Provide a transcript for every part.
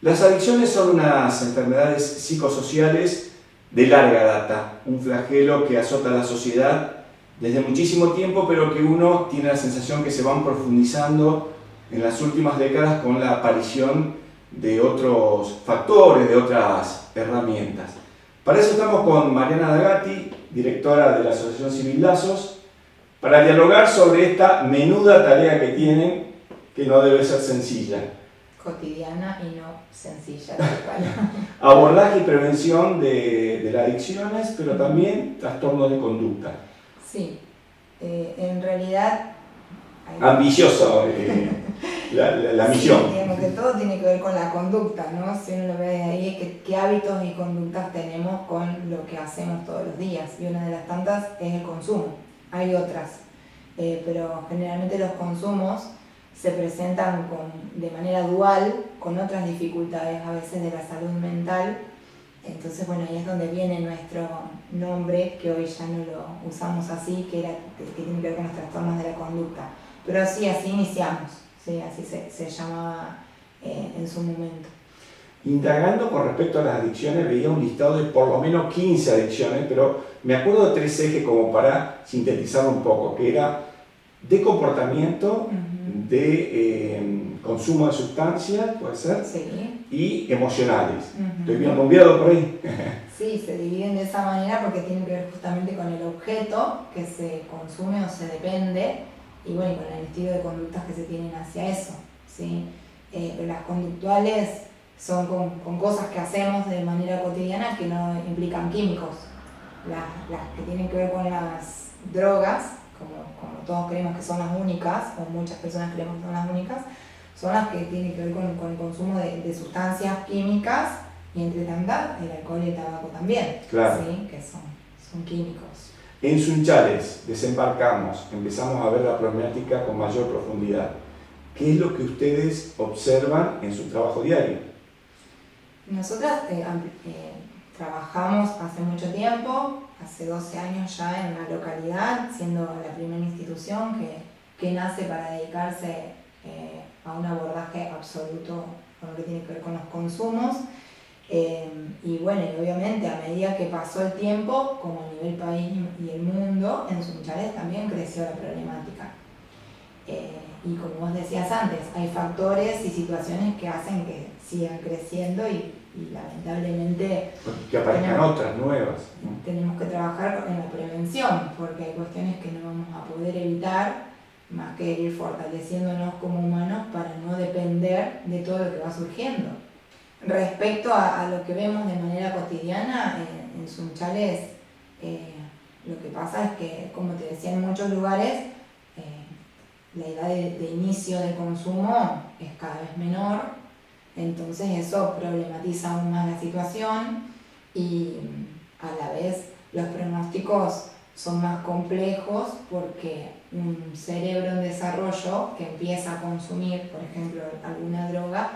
Las adicciones son unas enfermedades psicosociales de larga data, un flagelo que azota a la sociedad desde muchísimo tiempo, pero que uno tiene la sensación que se van profundizando en las últimas décadas con la aparición de otros factores, de otras herramientas. Para eso estamos con Mariana D'Agati, directora de la Asociación Civil Lazos, para dialogar sobre esta menuda tarea que tienen, que no debe ser sencilla. Cotidiana y no sencilla, tal cual. Abordaje y prevención de las adicciones, pero también trastornos de conducta. Sí, en realidad... Ambiciosa la misión. Sí, digamos que todo tiene que ver con la conducta, ¿no? Si uno lo ve de ahí, es qué hábitos y conductas tenemos con lo que hacemos todos los días. Y una de las tantas es el consumo. Hay otras, pero generalmente los consumos se presentan de manera dual, con otras dificultades a veces de la salud mental. Entonces, bueno, ahí es donde viene nuestro nombre, que hoy ya no lo usamos así, que tiene que ver con los trastornos de la conducta. Pero sí, así iniciamos, sí, así se llamaba en su momento. Indagando con respecto a las adicciones, veía un listado de por lo menos 15 adicciones, pero me acuerdo de 3 ejes como para sintetizarlo un poco, que era de comportamiento, de consumo de sustancias, puede ser, sí, y emocionales. ¿Estoy bien bombeado por ahí? Sí, se dividen de esa manera porque tienen que ver justamente con el objeto que se consume o se depende, y bueno, con el estilo de conductas que se tienen hacia eso, ¿sí? Pero las conductuales son con cosas que hacemos de manera cotidiana que no implican químicos. Las que tienen que ver con las drogas, como todos creemos que son las únicas, o muchas personas creemos que son las únicas, son las que tienen que ver con el consumo de sustancias químicas, y entre tantas el alcohol y el tabaco también, claro. ¿sí? Que son químicos. En Sunchales desembarcamos, empezamos a ver la problemática con mayor profundidad. ¿Qué es lo que ustedes observan en su trabajo diario? Nosotras trabajamos hace mucho tiempo, hace 12 años ya en la localidad, siendo la primera institución que nace para dedicarse a un abordaje absoluto con lo que tiene que ver con los consumos. Y bueno, y obviamente a medida que pasó el tiempo, como a nivel país y el mundo, en Sunchales también creció la problemática. Y como vos decías antes, hay factores y situaciones que hacen que sigan creciendo y lamentablemente... Que aparezcan otras, nuevas, ¿no? Tenemos que trabajar en la prevención, porque hay cuestiones que no vamos a poder evitar, más que ir fortaleciéndonos como humanos para no depender de todo lo que va surgiendo. Respecto a lo que vemos de manera cotidiana en Sunchales, lo que pasa es que, como te decía, en muchos lugares la edad de inicio de consumo es cada vez menor, entonces eso problematiza aún más la situación y a la vez los pronósticos son más complejos porque un cerebro en desarrollo que empieza a consumir, por ejemplo, alguna droga,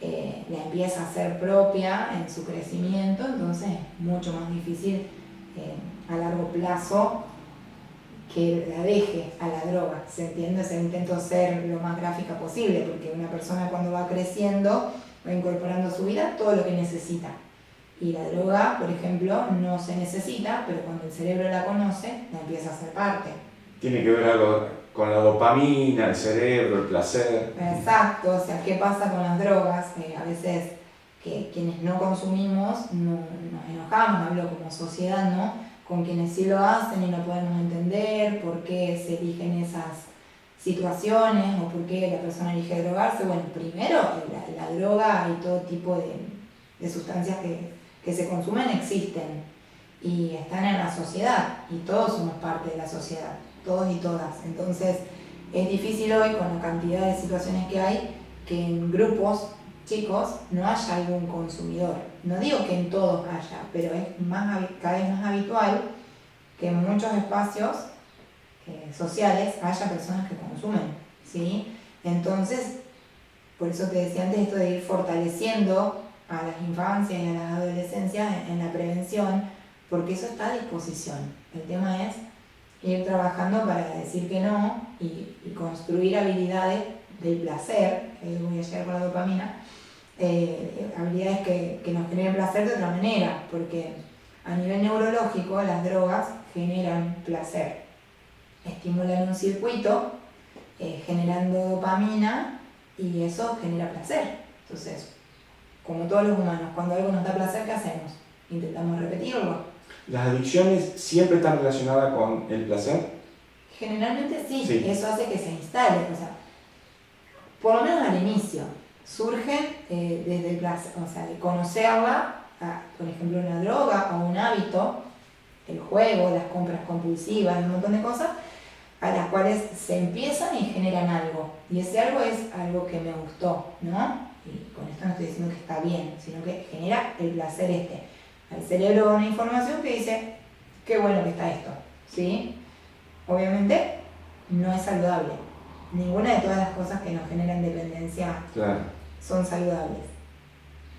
la empieza a hacer propia en su crecimiento, entonces es mucho más difícil a largo plazo que la deje a la droga, ¿se entiende? O sea, intento ser lo más gráfica posible, porque una persona cuando va creciendo va incorporando a su vida todo lo que necesita. Y la droga, por ejemplo, no se necesita, pero cuando el cerebro la conoce, la empieza a hacer parte. Tiene que ver algo con la dopamina, el cerebro, el placer. Exacto, o sea, ¿qué pasa con las drogas? A veces que quienes no consumimos nos enojamos, hablo como sociedad, ¿no? Con quienes sí lo hacen y no podemos entender por qué se eligen esas situaciones o por qué la persona elige drogarse. Bueno, primero, la droga y todo tipo de sustancias que se consumen existen y están en la sociedad y todos somos parte de la sociedad, todos y todas. Entonces es difícil hoy, con la cantidad de situaciones que hay, que en grupos chicos no haya algún consumidor. No digo que en todos haya, pero es cada vez más habitual que en muchos espacios sociales haya personas que consumen, ¿sí? Entonces, por eso te decía antes esto de ir fortaleciendo a las infancias y a las adolescencias en la prevención, porque eso está a disposición. El tema es ir trabajando para decir que no y construir habilidades del placer, que voy a llegar con la dopamina, habilidades que nos generen placer de otra manera, porque a nivel neurológico las drogas generan placer, estimulan un circuito generando dopamina y eso genera placer. Entonces, como todos los humanos, cuando algo nos da placer, ¿qué hacemos? Intentamos repetirlo. ¿Las adicciones siempre están relacionadas con el placer? Generalmente sí, eso hace que se instale, o sea, por lo menos al inicio, surge desde el placer, o sea, de conocerla, por ejemplo una droga o un hábito, el juego, las compras compulsivas, un montón de cosas, a las cuales se empiezan y generan algo. Y ese algo es algo que me gustó, ¿no? Y con esto no estoy diciendo que está bien, sino que genera el placer este. Al cerebro una información que dice, qué bueno que está esto, ¿sí? Obviamente no es saludable. Ninguna de todas las cosas que nos generan dependencia son saludables.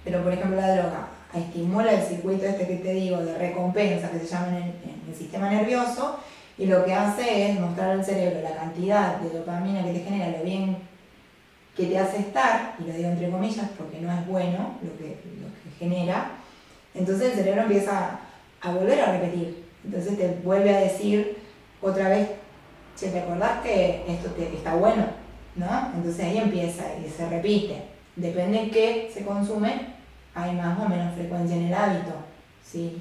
Pero por ejemplo la droga estimula el circuito este que te digo de recompensa que se llama en el sistema nervioso, y lo que hace es mostrar al cerebro la cantidad de dopamina que te genera, lo bien que te hace estar, y lo digo entre comillas porque no es bueno lo que genera. Entonces el cerebro empieza a volver a repetir, entonces te vuelve a decir otra vez, che, ¿te acordás que esto está bueno? ¿No? Entonces ahí empieza y se repite. Depende de qué se consume, hay más o menos frecuencia en el hábito, ¿sí?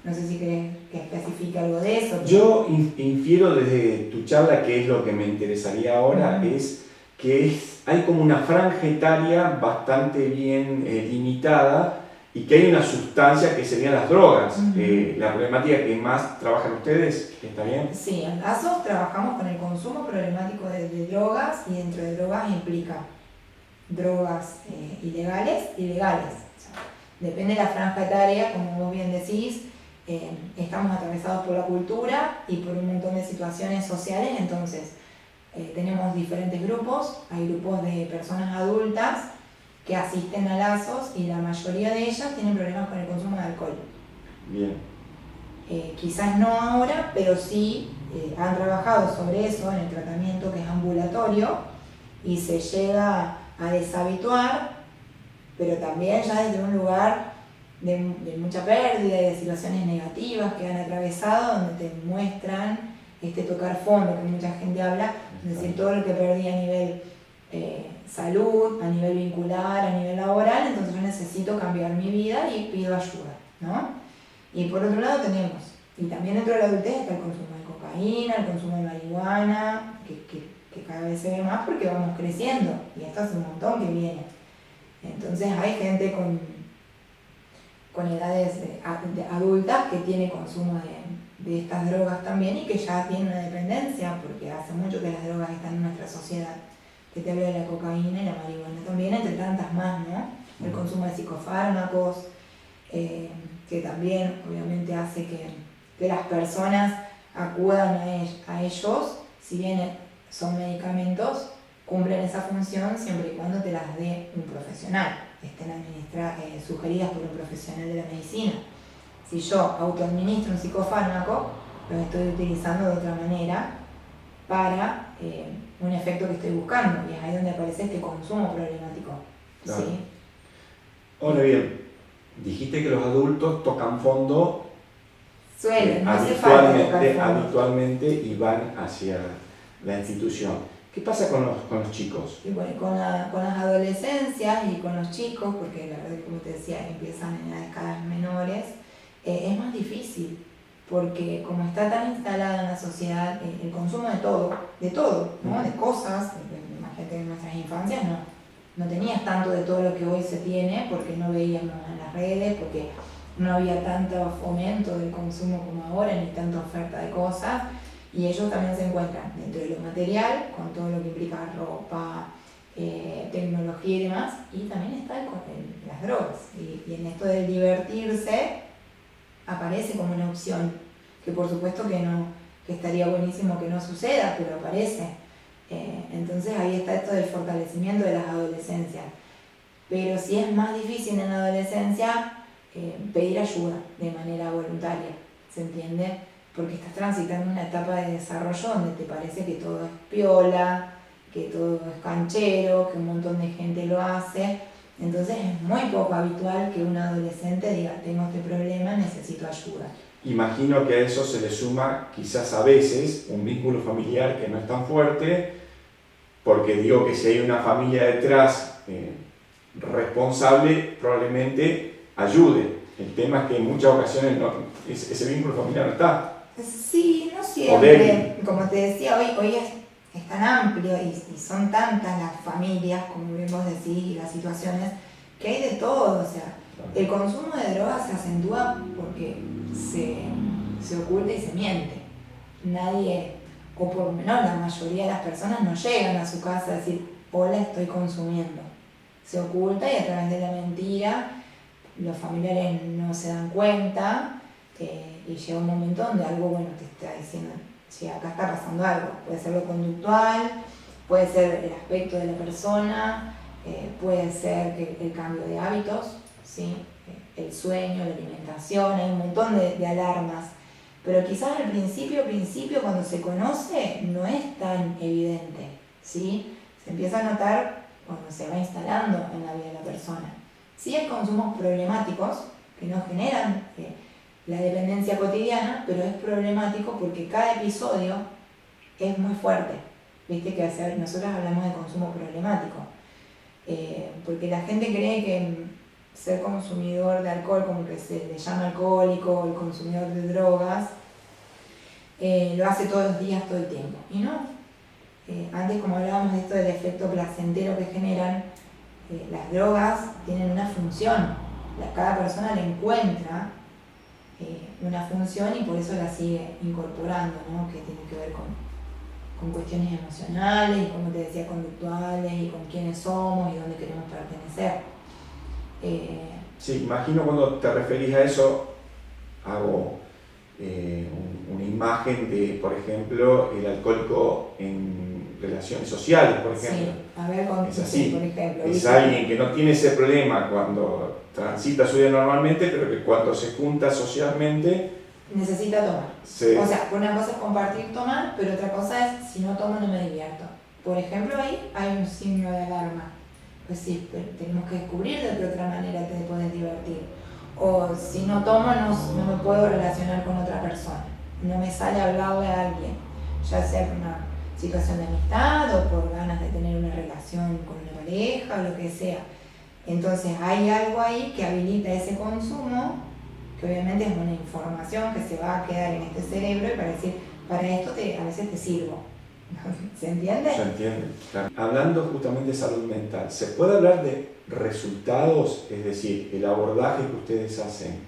No sé si crees que especifique algo de eso. Yo infiero desde tu charla, que es lo que me interesaría ahora, es que hay como una franja etaria bastante bien limitada, y que hay una sustancia que serían las drogas. La problemática que más trabajan ustedes, ¿está bien? Sí, en ASOS trabajamos con el consumo problemático de drogas, y dentro de drogas implica drogas ilegales y legales. O sea, depende de la franja etaria, como vos bien decís, estamos atravesados por la cultura y por un montón de situaciones sociales, entonces tenemos diferentes grupos. Hay grupos de personas adultas que asisten a ASOS y la mayoría de ellas tienen problemas con el consumo de alcohol. Bien. Quizás no ahora, pero sí han trabajado sobre eso en el tratamiento que es ambulatorio, y se llega a deshabituar, pero también ya desde un lugar de mucha pérdida y de situaciones negativas que han atravesado, donde te muestran este tocar fondo que mucha gente habla, es decir, todo lo que perdí a nivel salud, a nivel vincular, a nivel laboral, entonces yo necesito cambiar mi vida y pido ayuda, ¿no? Y por otro lado tenemos, y también dentro de la adultez está el consumo de cocaína, el consumo de marihuana, que cada vez se ve más porque vamos creciendo, y esto es un montón que viene. Entonces hay gente con edades adultas que tiene consumo de estas drogas también, y que ya tiene una dependencia, porque hace mucho que las drogas están en nuestra sociedad. Que te hablo de la cocaína y la marihuana también, entre tantas más, ¿no? El consumo de psicofármacos, que también obviamente hace que las personas acudan a ellos, si bien son medicamentos, cumplen esa función siempre y cuando te las dé un profesional, estén sugeridas por un profesional de la medicina. Si yo autoadministro un psicofármaco, lo estoy utilizando de otra manera para un efecto que estoy buscando, y es ahí donde aparece este consumo problemático. Claro. ¿Sí? Ahora bien, dijiste que los adultos tocan fondo suelen, no hace falta tocar fondo habitualmente, y van hacia la institución. ¿Qué pasa con los chicos? Y bueno, con las adolescencias y con los chicos, porque la verdad, como te decía, empiezan en edades cada vez menores, es más difícil, porque como está tan instalada en la sociedad el consumo de todo, ¿no? De cosas, imagínate que en nuestras infancias no tenías tanto de todo lo que hoy se tiene, porque no veíamos en las redes, porque no había tanto fomento del consumo como ahora, ni tanta oferta de cosas, y ellos también se encuentran dentro de lo material, con todo lo que implica ropa, tecnología y demás, y también está las drogas, y en esto de divertirse aparece como una opción, que por supuesto que estaría buenísimo que no suceda, pero aparece. Entonces ahí está esto del fortalecimiento de las adolescencias. Pero sí es más difícil en la adolescencia pedir ayuda de manera voluntaria, ¿se entiende? Porque estás transitando una etapa de desarrollo donde te parece que todo es piola, que todo es canchero, que un montón de gente lo hace, Entonces es muy poco habitual que un adolescente diga, tengo este problema, necesito ayuda. Imagino que a eso se le suma quizás a veces un vínculo familiar que no es tan fuerte, porque digo que si hay una familia detrás responsable, probablemente ayude. El tema es que en muchas ocasiones ese vínculo familiar no está. Sí, no siempre. Como te decía, hoy es tan amplio y son tantas las familias, como bien vos decís, y las situaciones, que hay de todo. O sea, el consumo de drogas se acentúa porque se oculta y se miente. Nadie, o por lo menos la mayoría de las personas, no llegan a su casa a decir, hola, estoy consumiendo. Se oculta y a través de la mentira los familiares no se dan cuenta y llega un momento donde algo bueno te está diciendo, sí, acá está pasando algo. Puede ser lo conductual, puede ser el aspecto de la persona, puede ser el cambio de hábitos, ¿sí? El sueño, la alimentación, hay un montón de alarmas. Pero quizás al principio, cuando se conoce, no es tan evidente, ¿sí? Se empieza a notar cuando se va instalando en la vida de la persona. Sí hay consumos problemáticos que no generan la dependencia cotidiana, pero es problemático porque cada episodio es muy fuerte. Viste que nosotros hablamos de consumo problemático, porque la gente cree que ser consumidor de alcohol, como que se le llama alcohólico, el consumidor de drogas, lo hace todos los días, todo el tiempo. Y no. Antes, como hablábamos de esto del efecto placentero que generan, las drogas tienen una función. Cada persona le encuentra una función y por eso la sigue incorporando, ¿no? Que tiene que ver con cuestiones emocionales y, como te decía, conductuales y con quiénes somos y dónde queremos pertenecer. Sí, imagino cuando te referís a eso, hago una imagen de, por ejemplo, el alcohólico en relaciones sociales, por ejemplo. Sí, a ver, es así, por ejemplo. Es alguien que no tiene ese problema cuando transita su vida normalmente, pero que cuando se junta socialmente necesita tomar. Sí. O sea, una cosa es compartir tomar, pero otra cosa es, si no tomo no me divierto. Por ejemplo, ahí hay un signo de alarma. Pues sí, pero tenemos que descubrir de qué otra manera te puedes divertir. O si no tomo, no me puedo relacionar con otra persona. No me sale hablarle a alguien, ya sea por una situación de amistad o por ganas de tener una relación con una pareja o lo que sea. Entonces hay algo ahí que habilita ese consumo, que obviamente es una información que se va a quedar en este cerebro y para decir, para esto a veces te sirvo. ¿Se entiende? Se entiende, claro. Hablando justamente de salud mental, ¿se puede hablar de resultados? Es decir, el abordaje que ustedes hacen,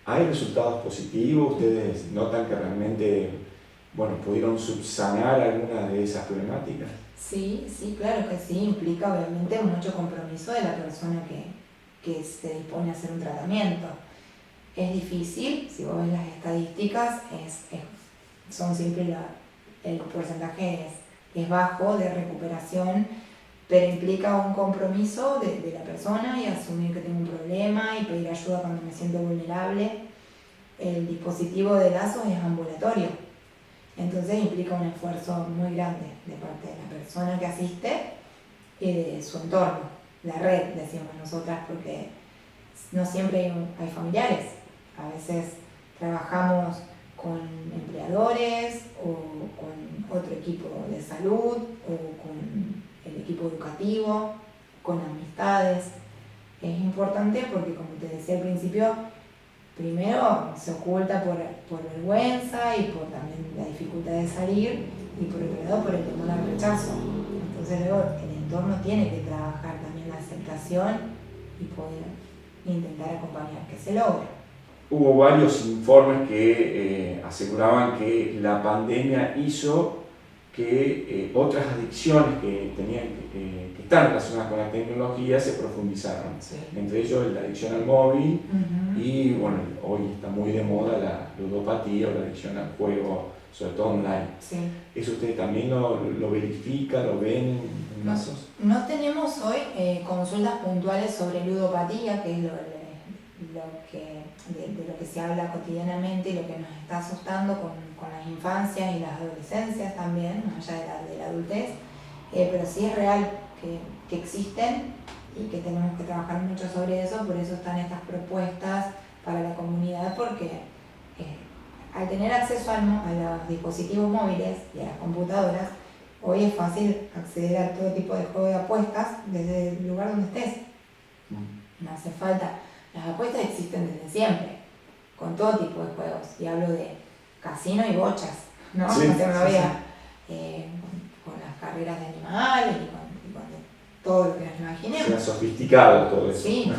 ¿hay resultados positivos? ¿Ustedes notan que realmente, pudieron subsanar alguna de esas problemáticas? Sí, claro que sí, implica obviamente mucho compromiso de la persona que se dispone a hacer un tratamiento. Es difícil, si vos ves las estadísticas, son siempre el porcentaje es bajo de recuperación, pero implica un compromiso de la persona y asumir que tengo un problema y pedir ayuda cuando me siento vulnerable. El dispositivo de lazos es ambulatorio, entonces implica un esfuerzo muy grande de parte de la persona que asiste y de su entorno, la red, decimos nosotras, porque no siempre hay familiares. A veces trabajamos con empleadores o con otro equipo de salud o con el equipo educativo, con amistades. Es importante porque, como te decía al principio, primero se oculta por vergüenza y por también la dificultad de salir, y por otro lado por el temor al rechazo. Entonces luego el entorno tiene que trabajar también la aceptación y poder intentar acompañar que se logre. Hubo varios informes que aseguraban que la pandemia hizo que otras adicciones que están relacionadas con la tecnología se profundizaron. Sí. Entre ellos la adicción al móvil. Uh-huh. Y hoy está muy de moda la ludopatía o la adicción al juego, sobre todo online. Sí. ¿Eso ustedes también lo verifican, lo ven en casos? No tenemos hoy consultas puntuales sobre ludopatía, que es de lo que se habla cotidianamente y lo que nos está asustando con las infancias y las adolescencias también, más allá de la adultez, pero sí es real que existen y que tenemos que trabajar mucho sobre eso, por eso están estas propuestas para la comunidad, porque al tener acceso a los dispositivos móviles y a las computadoras, hoy es fácil acceder a todo tipo de juego de apuestas desde el lugar donde estés. No hace falta. Las apuestas existen desde siempre, con todo tipo de juegos. Y hablo de casino y bochas, ¿no? Sí, no tengo sí, con las carreras de animales y con todo lo que nos imaginemos. Se ha sofisticado todo eso. Sí,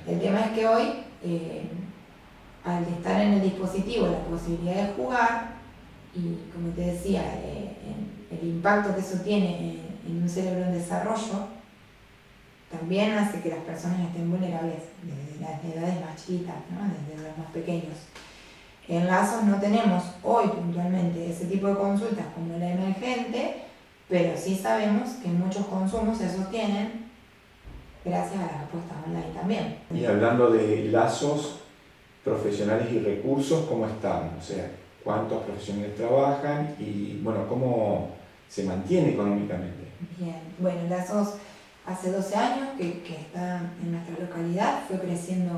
el tema es que hoy, al estar en el dispositivo la posibilidad de jugar, y como te decía, el impacto que eso tiene en un cerebro en desarrollo, también hace que las personas estén vulnerables desde las edades más chiquitas, ¿no? Desde los más pequeños. En Lazos no tenemos hoy puntualmente ese tipo de consultas como la emergente, pero sí sabemos que muchos consumos se sostienen gracias a las apuestas online también. Y hablando de lazos profesionales y recursos, ¿cómo están? O sea, ¿cuántos profesionales trabajan y bueno, cómo se mantiene económicamente? Bien, bueno, Lazos hace 12 años que está en nuestra localidad, fue creciendo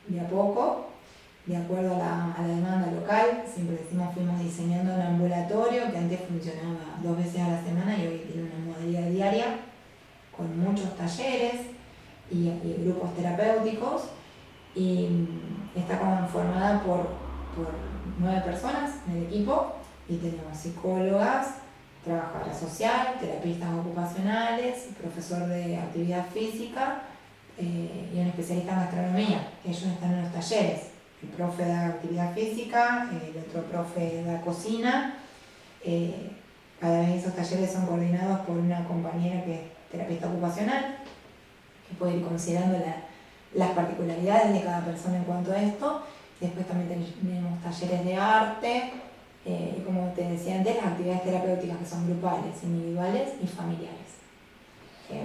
de a poco, de acuerdo a la demanda local. Siempre decimos, fuimos diseñando un ambulatorio que antes funcionaba 2 veces a la semana y hoy tiene una modalidad diaria, con muchos talleres y grupos terapéuticos, y está conformada por 9 personas en el equipo, y tenemos psicólogas, trabajadora social, terapistas ocupacionales, profesor de actividad física y un especialista en gastronomía. Ellos están en los talleres. El profe da actividad física, el otro profe da cocina. Cada vez esos talleres son coordinados por una compañera que es terapista ocupacional, que puede ir considerando las particularidades de cada persona en cuanto a esto. Después también tenemos talleres de arte, y como te decía antes, las actividades terapéuticas que son grupales, individuales y familiares.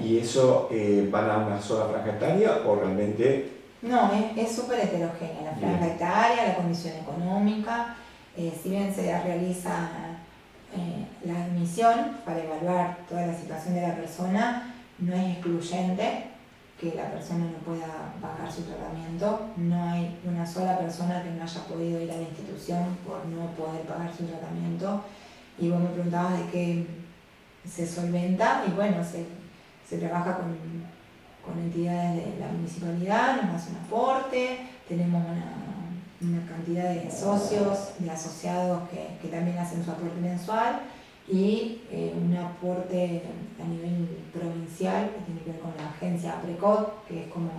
¿Y eso van a una sola franja etaria o realmente...? No, es súper heterogénea la franja etaria, la condición económica. Si bien se realiza la admisión para evaluar toda la situación de la persona, no es excluyente que la persona no pueda pagar su tratamiento. No hay una sola persona que no haya podido ir a la institución por no poder pagar su tratamiento. Y vos me preguntabas de qué se solventa, y bueno, se trabaja con entidades de la municipalidad, nos hace un aporte, tenemos una cantidad de socios, de asociados que también hacen su aporte mensual, y un aporte a nivel provincial que tiene que ver con la agencia APRECOD, que es como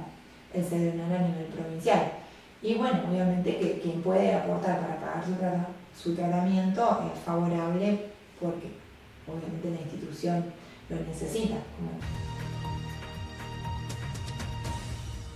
el CDNR a nivel provincial. Y bueno, obviamente que quien puede aportar para pagar su tratamiento es favorable, porque obviamente la institución lo necesita.